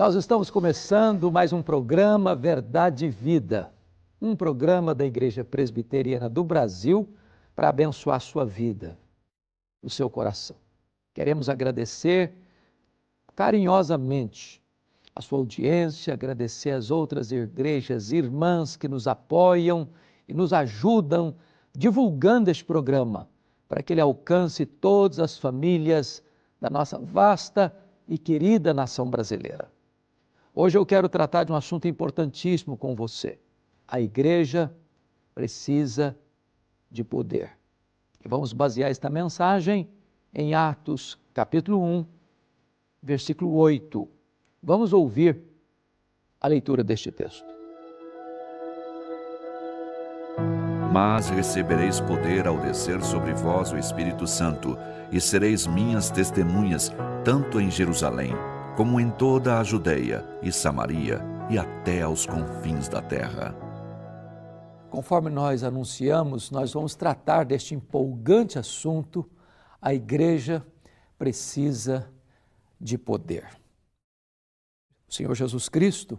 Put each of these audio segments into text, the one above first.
Nós estamos começando mais um programa Verdade e Vida, um programa da Igreja Presbiteriana do Brasil para abençoar a sua vida, o seu coração. Queremos agradecer carinhosamente a sua audiência, agradecer as outras igrejas irmãs que nos apoiam e nos ajudam divulgando este programa para que ele alcance todas as famílias da nossa vasta e querida nação brasileira. Hoje eu quero tratar de um assunto importantíssimo com você. A igreja precisa de poder. E vamos basear esta mensagem em Atos, capítulo 1, versículo 8. Vamos ouvir a leitura deste texto. Mas recebereis poder ao descer sobre vós o Espírito Santo, e sereis minhas testemunhas, tanto em Jerusalém, como em toda a Judeia e Samaria, e até aos confins da terra. Conforme nós anunciamos, nós vamos tratar deste empolgante assunto. A igreja precisa de poder. O Senhor Jesus Cristo,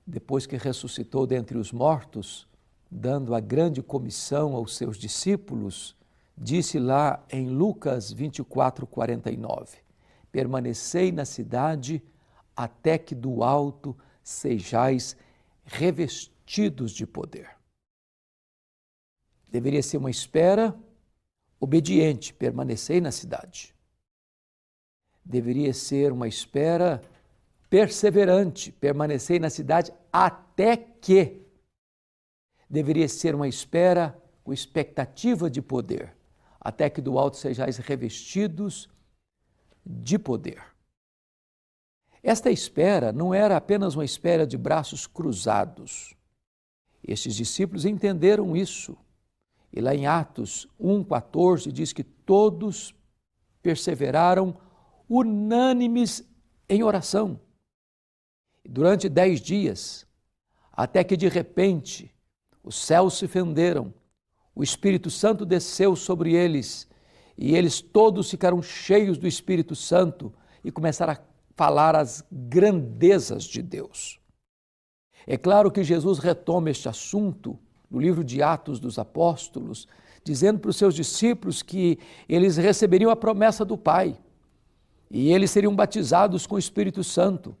depois que ressuscitou dentre os mortos, dando a grande comissão aos seus discípulos, disse lá em Lucas 24:49, permanecei na cidade até que do alto sejais revestidos de poder. Deveria ser uma espera obediente, permanecei na cidade. Deveria ser uma espera perseverante, permanecei na cidade até que. Deveria ser uma espera com expectativa de poder, até que do alto sejais revestidos de poder. Esta espera não era apenas uma espera de braços cruzados. Estes discípulos entenderam isso. E lá em Atos 1:14 diz que todos perseveraram unânimes em oração. Durante 10 dias, até que de repente os céus se fenderam, o Espírito Santo desceu sobre eles e eles todos ficaram cheios do Espírito Santo e começaram a falar as grandezas de Deus. É claro que Jesus retoma este assunto no livro de Atos dos Apóstolos, dizendo para os seus discípulos que eles receberiam a promessa do Pai e eles seriam batizados com o Espírito Santo.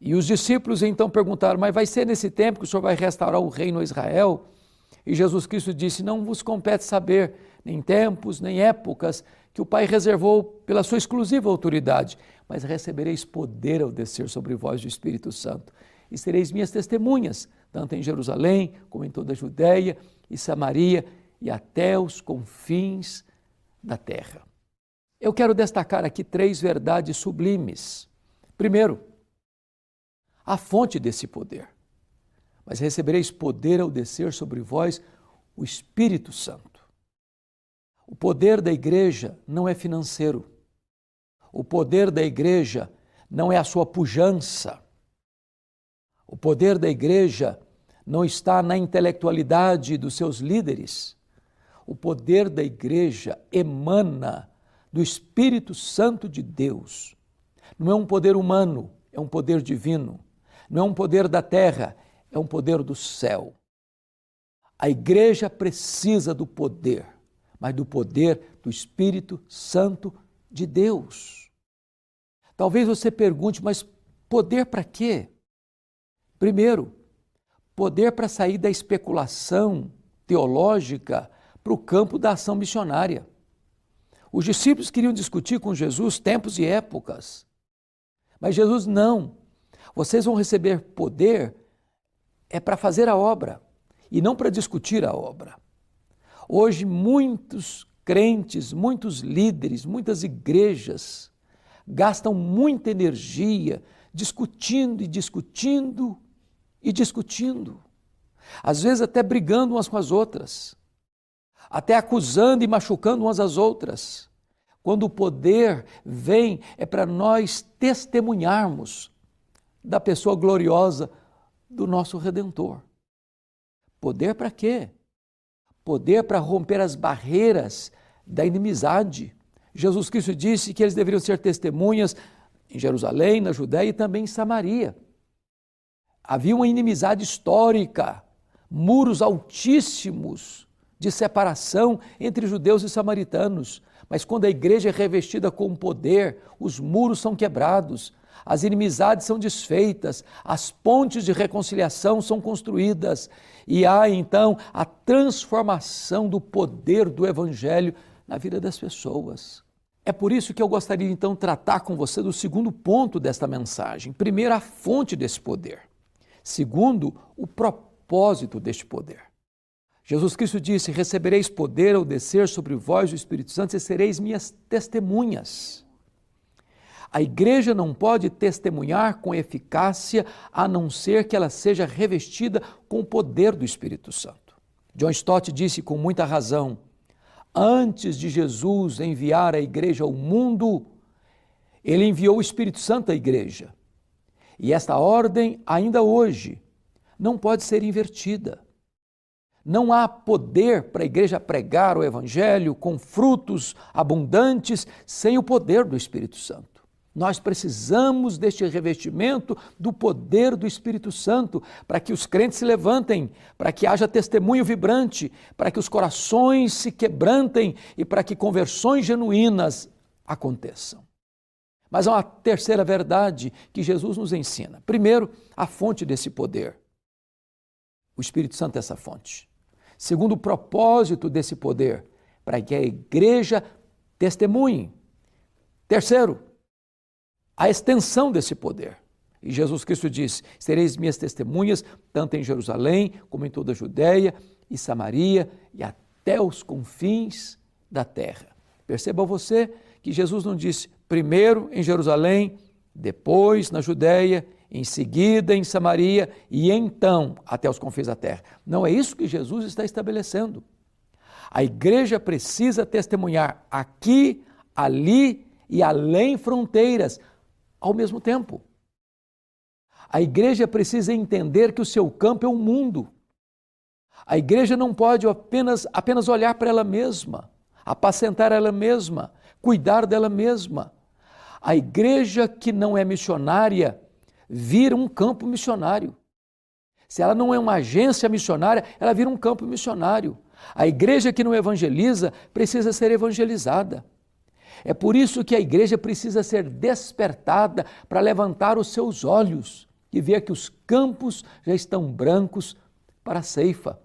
E os discípulos então perguntaram, mas vai ser nesse tempo que o Senhor vai restaurar o reino a Israel? E Jesus Cristo disse, não vos compete saber nem tempos, nem épocas que o Pai reservou pela sua exclusiva autoridade, mas recebereis poder ao descer sobre vós o Espírito Santo. E sereis minhas testemunhas, tanto em Jerusalém, como em toda a Judeia e Samaria, e até os confins da terra. Eu quero destacar aqui 3 verdades sublimes. Primeiro, a fonte desse poder. Mas recebereis poder ao descer sobre vós o Espírito Santo. O poder da igreja não é financeiro. O poder da igreja não é a sua pujança. O poder da igreja não está na intelectualidade dos seus líderes. O poder da igreja emana do Espírito Santo de Deus. Não é um poder humano, é um poder divino. Não é um poder da terra, é um poder do céu. A igreja precisa do poder, mas do poder do Espírito Santo de Deus. Talvez você pergunte, mas poder para quê? Primeiro, poder para sair da especulação teológica para o campo da ação missionária. Os discípulos queriam discutir com Jesus tempos e épocas, mas Jesus não. Vocês vão receber poder para fazer a obra e não para discutir a obra. Hoje muitos crentes, muitos líderes, muitas igrejas gastam muita energia discutindo e discutindo e discutindo. Às vezes até brigando umas com as outras, até acusando e machucando umas às outras. Quando o poder vem é para nós testemunharmos da pessoa gloriosa do nosso Redentor. Poder para quê? Poder para romper as barreiras da inimizade. Jesus Cristo disse que eles deveriam ser testemunhas em Jerusalém, na Judéia e também em Samaria. Havia uma inimizade histórica, muros altíssimos de separação entre judeus e samaritanos. Mas quando a igreja é revestida com poder, os muros são quebrados, as inimizades são desfeitas, as pontes de reconciliação são construídas e há então a transformação do poder do evangelho na vida das pessoas. É por isso que eu gostaria então de tratar com você do segundo ponto desta mensagem. Primeiro, a fonte desse poder. Segundo, o propósito deste poder. Jesus Cristo disse: recebereis poder ao descer sobre vós o Espírito Santo e sereis minhas testemunhas. A igreja não pode testemunhar com eficácia a não ser que ela seja revestida com o poder do Espírito Santo. John Stott disse com muita razão: antes de Jesus enviar a igreja ao mundo, ele enviou o Espírito Santo à igreja. E esta ordem, ainda hoje, não pode ser invertida. Não há poder para a igreja pregar o evangelho com frutos abundantes sem o poder do Espírito Santo. Nós precisamos deste revestimento do poder do Espírito Santo para que os crentes se levantem, para que haja testemunho vibrante, para que os corações se quebrantem e para que conversões genuínas aconteçam. Mas há uma terceira verdade que Jesus nos ensina. Primeiro, a fonte desse poder. O Espírito Santo é essa fonte. Segundo, o propósito desse poder, para que a igreja testemunhe. Terceiro, a extensão desse poder. E Jesus Cristo disse: sereis minhas testemunhas, tanto em Jerusalém, como em toda a Judéia e Samaria, e até os confins da terra. Perceba você que Jesus não disse primeiro em Jerusalém, depois na Judéia, em seguida em Samaria e então até os confins da terra. Não é isso que Jesus está estabelecendo. A igreja precisa testemunhar aqui, ali e além fronteiras ao mesmo tempo. A igreja precisa entender que o seu campo é o mundo. A igreja não pode apenas olhar para ela mesma, apacentar ela mesma, cuidar dela mesma. A igreja que não é missionária vira um campo missionário. Se ela não é uma agência missionária, ela vira um campo missionário. A igreja que não evangeliza precisa ser evangelizada. É por isso que a igreja precisa ser despertada para levantar os seus olhos e ver que os campos já estão brancos para a ceifa.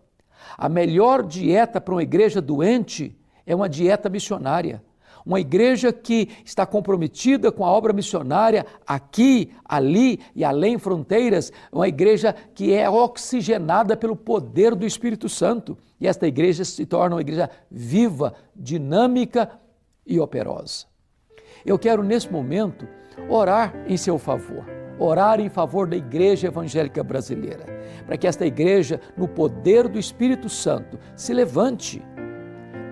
A melhor dieta para uma igreja doente é uma dieta missionária. Uma igreja que está comprometida com a obra missionária aqui, ali e além fronteiras, uma igreja que é oxigenada pelo poder do Espírito Santo. E esta igreja se torna uma igreja viva, dinâmica e operosa. Eu quero, nesse momento, orar em seu favor, orar em favor da Igreja Evangélica Brasileira, para que esta igreja, no poder do Espírito Santo, se levante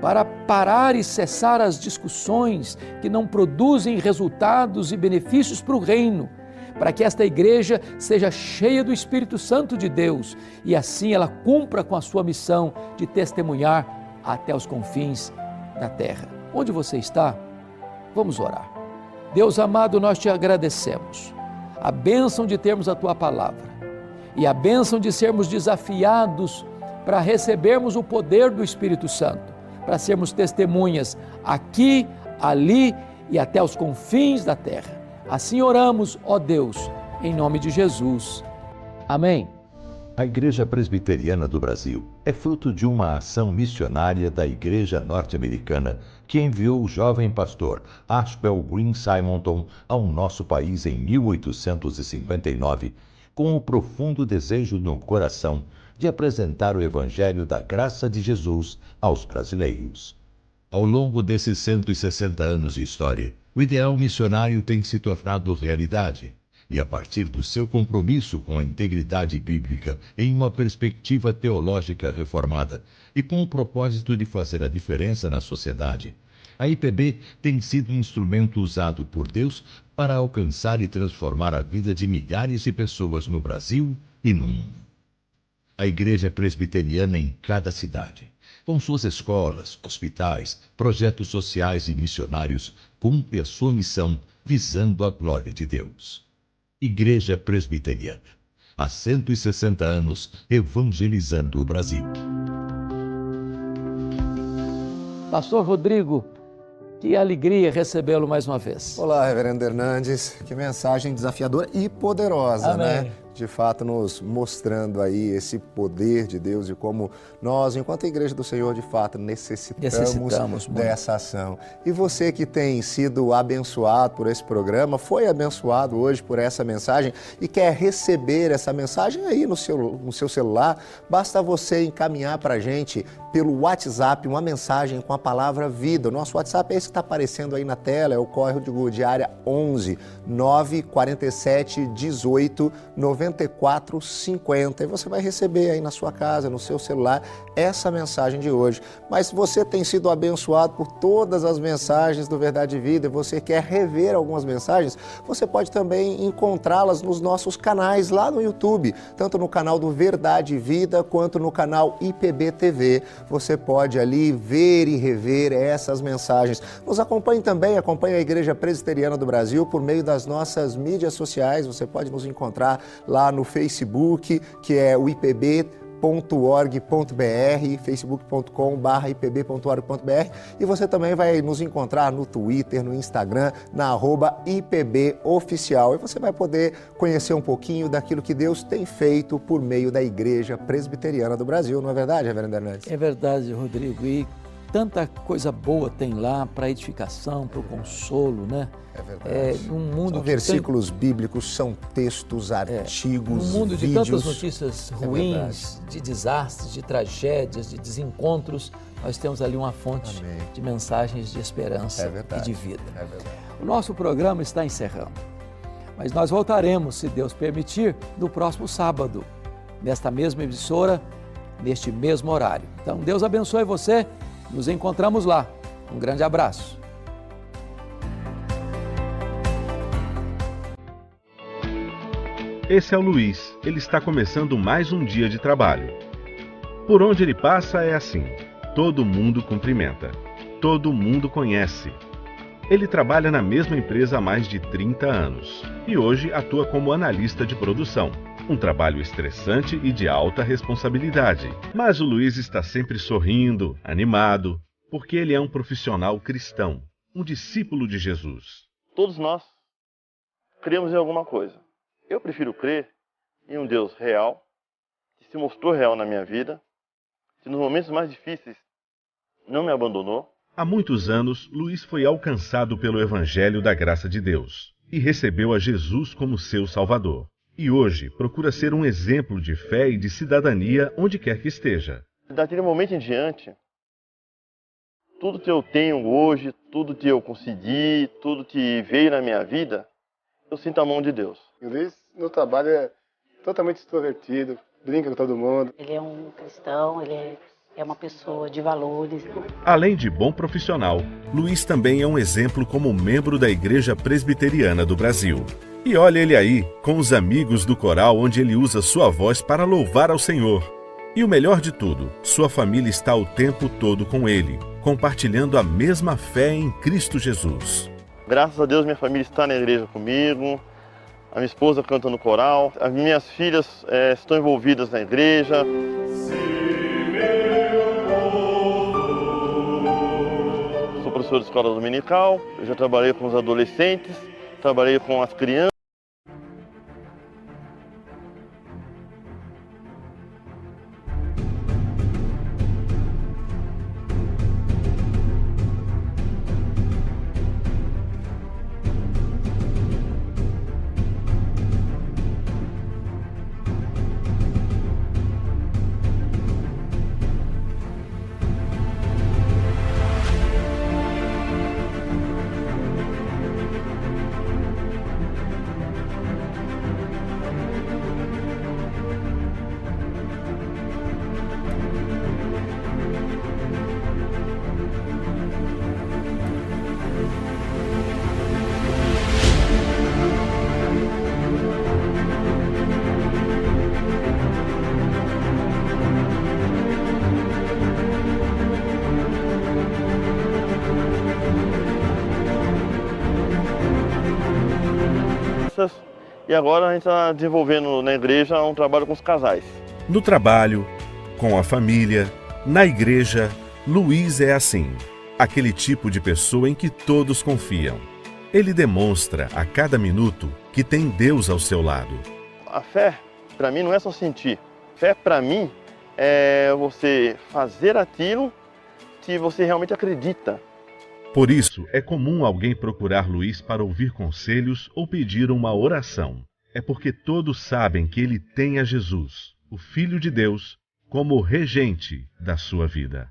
para parar e cessar as discussões que não produzem resultados e benefícios para o reino, para que esta igreja seja cheia do Espírito Santo de Deus e assim ela cumpra com a sua missão de testemunhar até os confins da terra. Onde você está? Vamos orar. Deus amado, nós te agradecemos a bênção de termos a tua palavra e a bênção de sermos desafiados para recebermos o poder do Espírito Santo, para sermos testemunhas aqui, ali e até os confins da terra. Assim oramos, ó Deus, em nome de Jesus. Amém. A Igreja Presbiteriana do Brasil é fruto de uma ação missionária da Igreja Norte-Americana que enviou o jovem pastor Ashbel Green Simonton ao nosso país em 1859, com o profundo desejo no coração de apresentar o Evangelho da graça de Jesus aos brasileiros. Ao longo desses 160 anos de história, o ideal missionário tem se tornado realidade. E a partir do seu compromisso com a integridade bíblica em uma perspectiva teológica reformada e com o propósito de fazer a diferença na sociedade, a IPB tem sido um instrumento usado por Deus para alcançar e transformar a vida de milhares de pessoas no Brasil e no mundo. A Igreja Presbiteriana em cada cidade, com suas escolas, hospitais, projetos sociais e missionários, cumpre a sua missão visando a glória de Deus. Igreja Presbiteriana. Há 160 anos, evangelizando o Brasil. Pastor Rodrigo, que alegria recebê-lo mais uma vez. Olá, Reverendo Hernandes. Que mensagem desafiadora e poderosa, Amém. né? De fato, nos mostrando aí esse poder de Deus e como nós, enquanto Igreja do Senhor, de fato, necessitamos muito. dessa ação. E você que tem sido abençoado por esse programa, foi abençoado hoje por essa mensagem e quer receber essa mensagem aí no seu celular, basta você encaminhar para a gente pelo WhatsApp uma mensagem com a palavra vida. O nosso WhatsApp é esse que está aparecendo aí na tela, é o código de área 11 947 18 94 50. E você vai receber aí na sua casa, no seu celular, essa mensagem de hoje. Mas se você tem sido abençoado por todas as mensagens do Verdade e Vida e você quer rever algumas mensagens, você pode também encontrá-las nos nossos canais lá no YouTube, tanto no canal do Verdade e Vida quanto no canal IPB TV. Você pode ali ver e rever essas mensagens. Nos acompanhe também, acompanhe a Igreja Presbiteriana do Brasil por meio das nossas mídias sociais. Você pode nos encontrar lá no Facebook, que é o ipb.org.br, facebook.com/ipb.org.br, e você também vai nos encontrar no Twitter, no Instagram, na @IPBOficial, e você vai poder conhecer um pouquinho daquilo que Deus tem feito por meio da Igreja Presbiteriana do Brasil, não é verdade, Reverendo Hernandes? É verdade, Rodrigo, e tanta coisa boa tem lá para edificação, para o consolo, né? É verdade. Um mundo São versículos bíblicos, são textos, artigos, um mundo de vídeos. tantas notícias ruins, de desastres, de tragédias, de desencontros, nós temos ali uma fonte Amém. de mensagens de esperança e de vida. É verdade. O nosso programa está encerrando, mas nós voltaremos, se Deus permitir, no próximo sábado, nesta mesma emissora, neste mesmo horário. Então, Deus abençoe você, nos encontramos lá. Um grande abraço. Esse é o Luiz, ele está começando mais um dia de trabalho. Por onde ele passa é assim, todo mundo cumprimenta, todo mundo conhece. Ele trabalha na mesma empresa há mais de 30 anos e hoje atua como analista de produção. Um trabalho estressante e de alta responsabilidade. Mas o Luiz está sempre sorrindo, animado, porque ele é um profissional cristão, um discípulo de Jesus. Todos nós cremos em alguma coisa. Eu prefiro crer em um Deus real, que se mostrou real na minha vida, que nos momentos mais difíceis não me abandonou. Há muitos anos, Luiz foi alcançado pelo Evangelho da Graça de Deus e recebeu a Jesus como seu Salvador. E hoje procura ser um exemplo de fé e de cidadania onde quer que esteja. Daquele momento em diante, tudo que eu tenho hoje, tudo que eu consegui, tudo que veio na minha vida, eu sinto a mão de Deus. O Luiz, no trabalho, é totalmente extrovertido, brinca com todo mundo. Ele é um cristão, ele é uma pessoa de valores. Além de bom profissional, Luiz também é um exemplo como membro da Igreja Presbiteriana do Brasil. E olha ele aí, com os amigos do coral onde ele usa sua voz para louvar ao Senhor. E o melhor de tudo, sua família está o tempo todo com ele, compartilhando a mesma fé em Cristo Jesus. Graças a Deus minha família está na igreja comigo, a minha esposa canta no coral, as minhas filhas estão envolvidas na igreja. Sou professor de escola dominical, eu já trabalhei com os adolescentes, trabalhei com as crianças. E agora a gente está desenvolvendo na igreja um trabalho com os casais. No trabalho, com a família, na igreja, Luiz é assim, aquele tipo de pessoa em que todos confiam. Ele demonstra a cada minuto que tem Deus ao seu lado. A fé, para mim, não é só sentir. Fé, para mim, é você fazer aquilo que você realmente acredita. Por isso, é comum alguém procurar Luiz para ouvir conselhos ou pedir uma oração. É porque todos sabem que ele tem a Jesus, o Filho de Deus, como regente da sua vida.